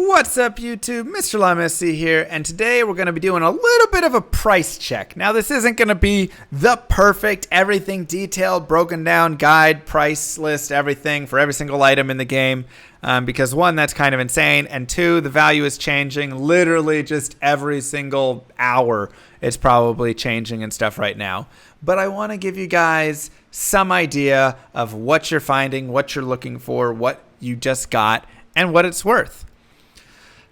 What's up, YouTube? Mr. LimeSC here, and today we're going to be doing a little bit of a price check. Now, this isn't going to be the perfect, everything detailed, broken down guide, price list, everything for every single item in the game, because one, that's kind of insane, and two, the value is changing literally just every single hour. It's probably changing and stuff right now. But I want to give you guys some idea of what you're finding, what you're looking for, what you just got, and what it's worth.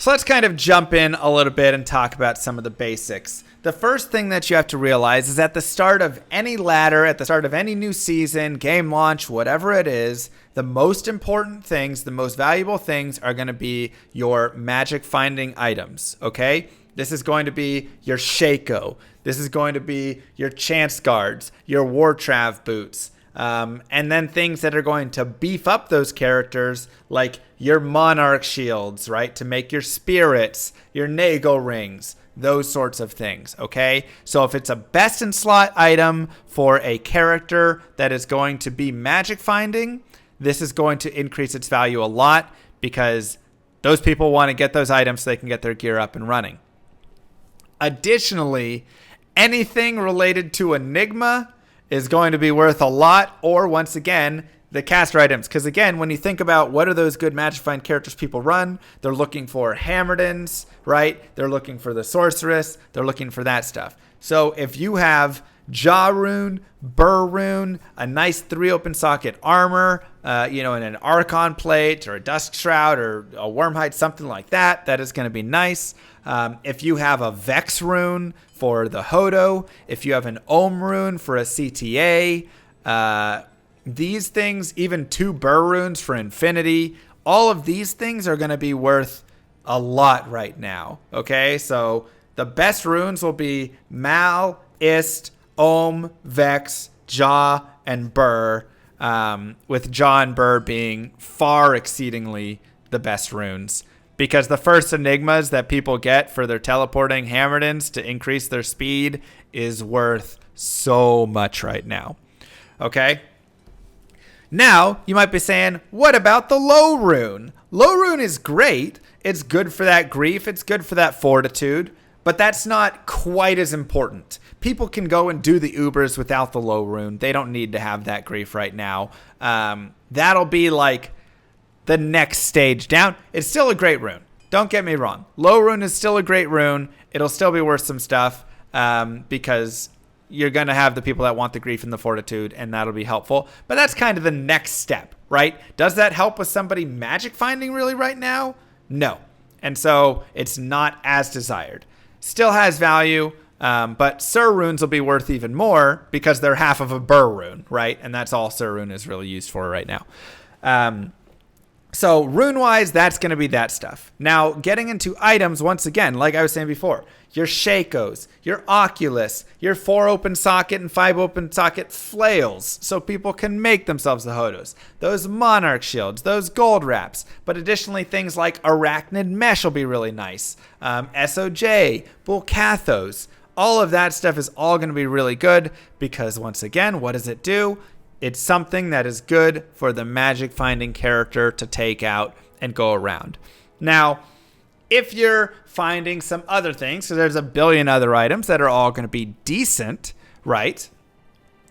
So let's kind of jump in a little bit and talk about some of the basics. The first thing that you have to realize is at the start of any ladder, at the start of any new season, game launch, whatever it is, the most important things, the most valuable things are going to be your magic finding items, okay? This is going to be your Shaco. This is going to be your Chance Guards, your Wartrav boots. And then things that are going to beef up those characters, like your Monarch shields, right? To make your spirits, your Nago rings, those sorts of things, okay? So if it's a best in slot item for a character that is going to be magic finding, this is going to increase its value a lot because those people want to get those items so they can get their gear up and running. Additionally, anything related to Enigma is going to be worth a lot, or once again, the caster items. Because again, when you think about what are those good magic find characters people run, they're looking for Hammerdins, right? They're looking for the Sorceress. They're looking for that stuff. So if you have Jaw Rune, Burr Rune, a nice 3 open socket armor, and an Archon plate or a Dusk Shroud or a Wormhide, something like that, that is going to be nice. If you have a Vex Rune for the Hodo, if you have an Ohm Rune for a CTA, these things, even 2 Burr Runes for Infinity, all of these things are going to be worth a lot right now, okay? So the best runes will be Mal, Ist, Ohm, Vex, Jaw, and Burr, with Jaw and Burr being far exceedingly the best runes. Because the first enigmas that people get for their teleporting Hammerdins to increase their speed is worth so much right now. Okay? Now, you might be saying, what about the low rune? Low rune is great. It's good for that grief. It's good for that fortitude. But that's not quite as important. People can go and do the Ubers without the low rune. They don't need to have that grief right now. That'll be like the next stage down. It's still a great rune. Don't get me wrong. Low rune is still a great rune. It'll still be worth some stuff because you're going to have the people that want the grief and the fortitude, and that'll be helpful. But that's kind of the next step, right? Does that help with somebody magic finding really right now? No. And so it's not as desired. Still has value, but Sur runes will be worth even more because they're half of a Burr rune, right? And that's all Sur rune is really used for right now. So rune-wise, that's going to be that stuff. Now, getting into items, once again, like I was saying before, your Shakos, your Oculus, your 4 open socket and 5 open socket flails, so people can make themselves the Hodos, those Monarch shields, those gold wraps, but additionally things like Arachnid Mesh will be really nice, SOJ, Bulkathos, all of that stuff is all going to be really good because, once again, what does it do? It's something that is good for the magic finding character to take out and go around. Now, if you're finding some other things, so there's a billion other items that are all going to be decent, right?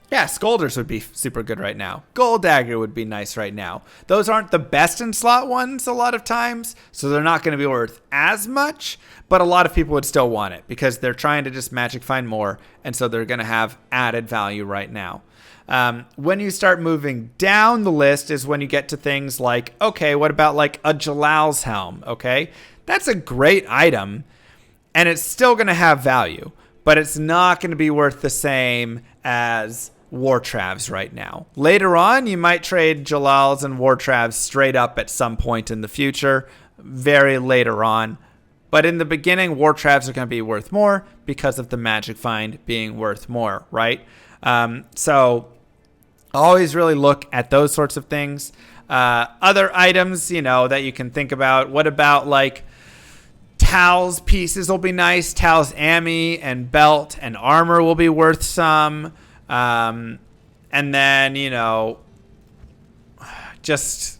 Yeah, Scolders would be super good right now. Gold Dagger would be nice right now. Those aren't the best in slot ones a lot of times, so they're not going to be worth as much, but a lot of people would still want it because they're trying to just magic find more, and so they're going to have added value right now. When you start moving down the list is when you get to things like, okay, what about like a Jalal's Helm? Okay, that's a great item and it's still going to have value, but it's not going to be worth the same as Wartravs right now. Later on, you might trade Jalal's and Wartravs straight up at some point in the future, very later on. But in the beginning, Wartravs are going to be worth more because of the magic find being worth more, right? So always really look at those sorts of things. Other items, that you can think about. What about like Tal's pieces will be nice. Tal's Ami and belt and armor will be worth some. And then, just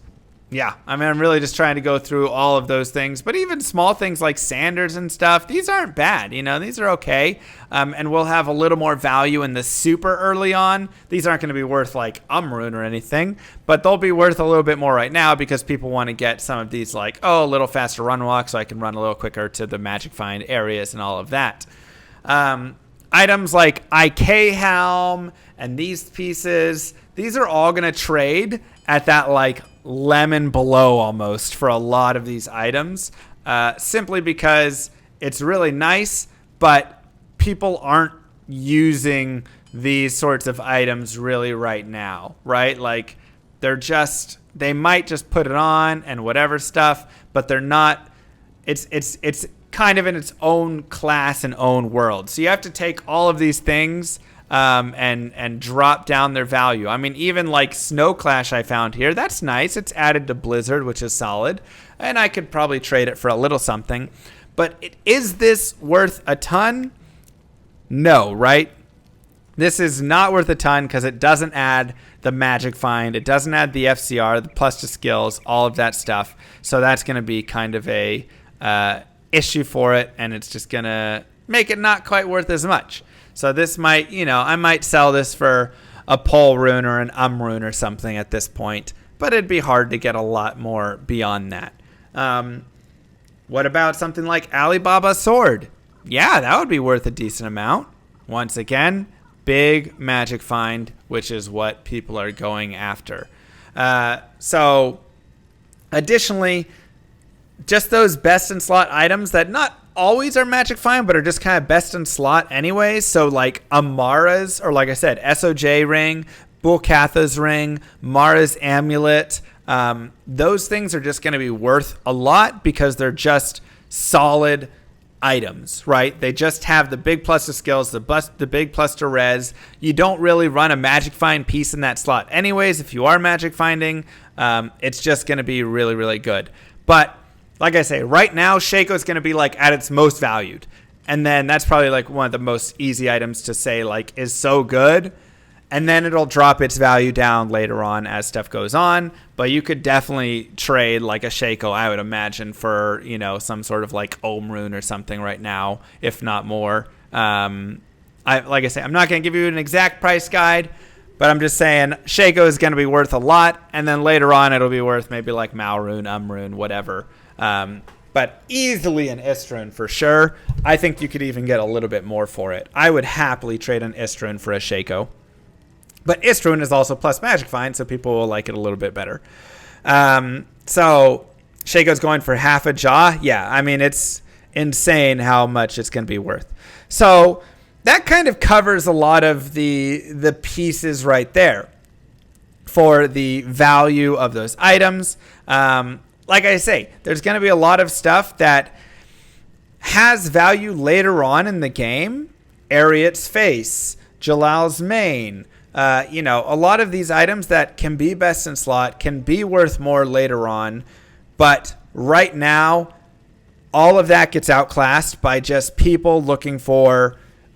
Yeah, I mean, I'm really just trying to go through all of those things, but even small things like Sanders and stuff, these aren't bad, these are okay, and we'll have a little more value in the super early on. These aren't going to be worth like Umrune or anything, but they'll be worth a little bit more right now because people want to get some of these like, a little faster run walk so I can run a little quicker to the Magic Find areas and all of that. Items like IK Helm and these pieces, these are all going to trade at that like lemon below almost for a lot of these items, simply because it's really nice, but people aren't using these sorts of items really right now, right? Like they might just put it on and whatever stuff, but they're not, it's kind of in its own class and own world. So you have to take all of these things and drop down their value. I mean, even like Snow Clash I found here, that's nice. It's added to Blizzard, which is solid, and I could probably trade it for a little something. But is this worth a ton? No, right? This is not worth a ton because it doesn't add the Magic Find. It doesn't add the FCR, the plus to skills, all of that stuff. So that's going to be kind of a issue for it, and it's just going to make it not quite worth as much. So this might, I might sell this for a Pole Rune or an Rune or something at this point, but it'd be hard to get a lot more beyond that. What about something like Alibaba's Sword? Yeah, that would be worth a decent amount. Once again, big Magic Find, which is what people are going after. So additionally, just those best in slot items that not always are Magic Find, but are just kind of best in slot anyways. So like Amara's, or like I said, SOJ ring, Bulkatha's ring, Mara's amulet. Those things are just going to be worth a lot because they're just solid items, right? They just have the big plus to skills, the big plus to res. You don't really run a Magic Find piece in that slot anyways. If you are Magic Finding, it's just going to be really, really good. But like I say, right now, Shaco is going to be like at its most valued. And then that's probably like one of the most easy items to say like is so good. And then it'll drop its value down later on as stuff goes on. But you could definitely trade like a Shaco, I would imagine, for, some sort of like Rune or something right now, if not more. Like I say, I'm not going to give you an exact price guide, but I'm just saying Shaco is going to be worth a lot. And then later on, it'll be worth maybe like Malrune, Umrune, whatever. But easily an Istrun for sure. I think you could even get a little bit more for it. I would happily trade an Istrun for a Shaco. But Istrun is also plus Magic Find, so people will like it a little bit better. So Shaco's going for half a jaw. Yeah, I mean, it's insane how much it's going to be worth. So that kind of covers a lot of the pieces right there for the value of those items. Like I say, there's going to be a lot of stuff that has value later on in the game. Ariat's Face, Jalal's Mane. A lot of these items that can be best in slot can be worth more later on. But right now, all of that gets outclassed by just people looking for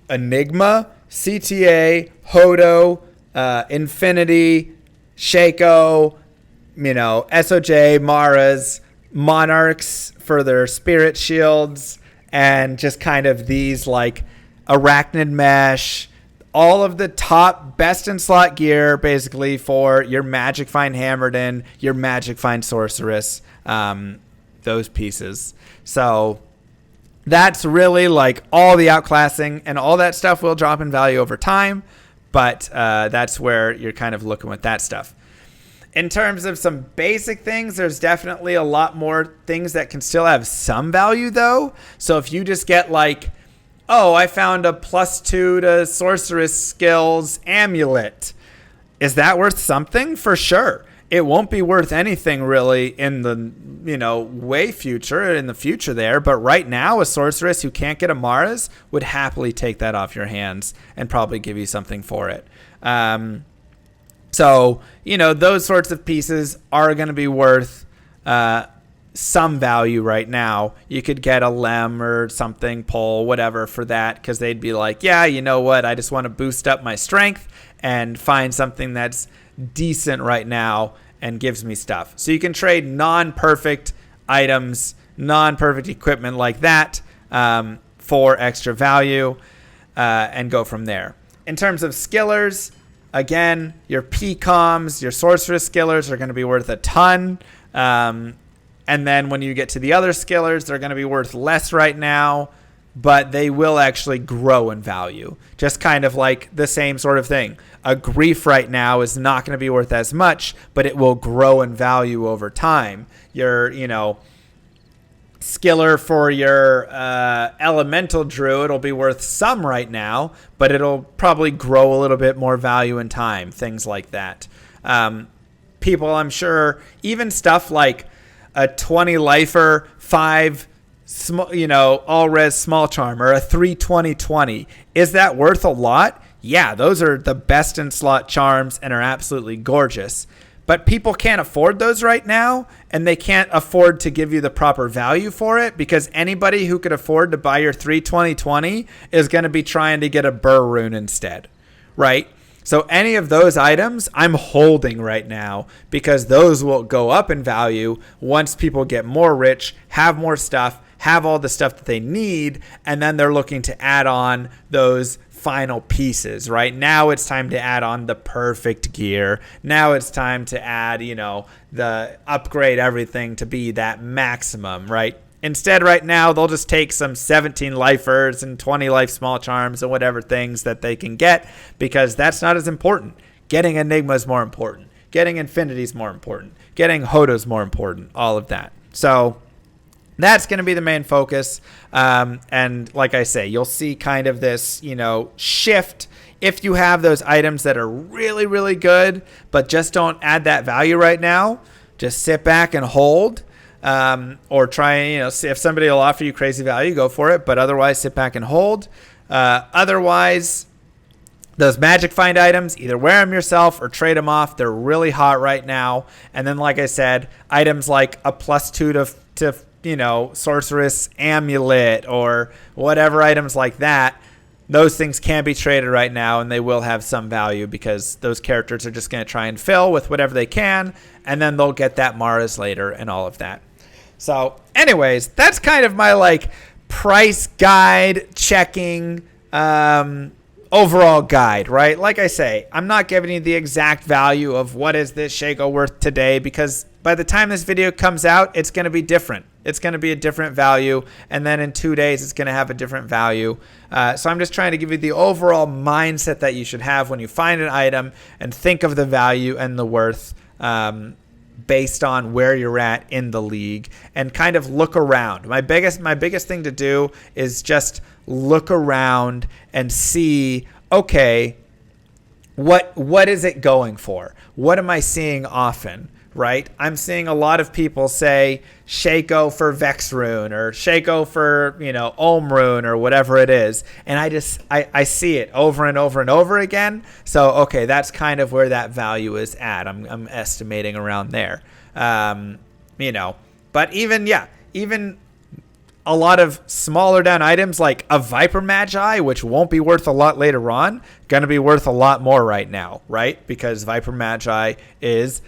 Enigma, CTA, Hodo, Infinity, Shaco, SOJ, Maras, Monarchs for their spirit shields, and just kind of these like Arachnid Mesh, all of the top best in slot gear basically for your Magic Find Hammerden, your Magic Find Sorceress, those pieces. So that's really like all the outclassing, and all that stuff will drop in value over time, but that's where you're kind of looking with that stuff. In terms of some basic things, there's definitely a lot more things that can still have some value, though. So if you just get like, I found a +2 to sorceress skills amulet, is that worth something? For sure. It won't be worth anything really in the, in the future there. But right now, a sorceress who can't get Amaras would happily take that off your hands and probably give you something for it. So, those sorts of pieces are going to be worth some value right now. You could get a Lem or something, Pole, whatever for that, because they'd be like, yeah, you know what? I just want to boost up my strength and find something that's decent right now and gives me stuff. So you can trade non-perfect items, non-perfect equipment like that for extra value and go from there. In terms of skillers, again, your PCOMs, your sorceress skillers are going to be worth a ton. And then when you get to the other skillers, they're going to be worth less right now, but they will actually grow in value. Just kind of like the same sort of thing. A grief right now is not going to be worth as much, but it will grow in value over time. Your, skiller for your elemental druid will be worth some right now, but it'll probably grow a little bit more value in time. Things like that. People, I'm sure, even stuff like a 20 lifer, 5 all res small charm, or a 3/20/20. Is that worth a lot? Yeah, those are the best in slot charms and are absolutely gorgeous. But people can't afford those right now, and they can't afford to give you the proper value for it, because anybody who could afford to buy your 3/20/20 is going to be trying to get a Burr rune instead, right? So any of those items I'm holding right now, because those will go up in value once people get more rich, have more stuff, have all the stuff that they need, and then they're looking to add on those final pieces. Right now it's time to add on the perfect gear. Now it's time to add, the upgrade everything to be that maximum, right? Instead, right now, they'll just take some 17 lifers and 20 life small charms and whatever things that they can get, because that's not as important. Getting Enigma is more important. Getting Infinity is more important. Getting Hodo is more important. All of that. So that's going to be the main focus. And like I say, you'll see kind of this, shift if you have those items that are really, really good, but just don't add that value right now. Just sit back and hold. Or try and, see if somebody will offer you crazy value, go for it. But otherwise, sit back and hold. Otherwise, those magic find items, either wear them yourself or trade them off. They're really hot right now. And then, like I said, items like a +2 to sorceress amulet or whatever items like that, those things can be traded right now, and they will have some value, because those characters are just going to try and fill with whatever they can, and then they'll get that Mars later and all of that. So anyways, that's kind of my price guide checking overall guide, right? Like I say, I'm not giving you the exact value of what is this Shaco worth today, because by the time this video comes out, it's going to be different. It's going to be a different value, and then in 2 days, it's going to have a different value. So I'm just trying to give you the overall mindset that you should have when you find an item, and think of the value and the worth based on where you're at in the league, and kind of look around. My biggest thing to do is just look around and see, okay, what is it going for? What am I seeing often? Right? I'm seeing a lot of people say Shaco for Vex Rune, or Shaco for, Ohm Rune, or whatever it is. And I see it over and over and over again. So, okay, that's kind of where that value is at. I'm estimating around there. But even a lot of smaller down items like a Viper Magi, which won't be worth a lot later on, going to be worth a lot more right now, right? Because Viper Magi is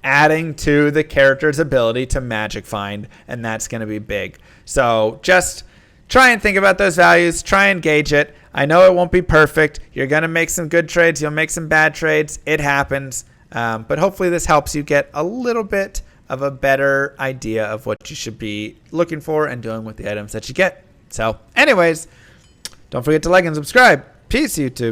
adding to the character's ability to magic find, and that's going to be big. So just try and think about those values, try and gauge it. I know it won't be perfect. You're going to make some good trades, you'll make some bad trades. It happens. But hopefully this helps you get a little bit of a better idea of what you should be looking for and doing with the items that you get. So anyways, don't forget to like and subscribe. Peace, YouTube.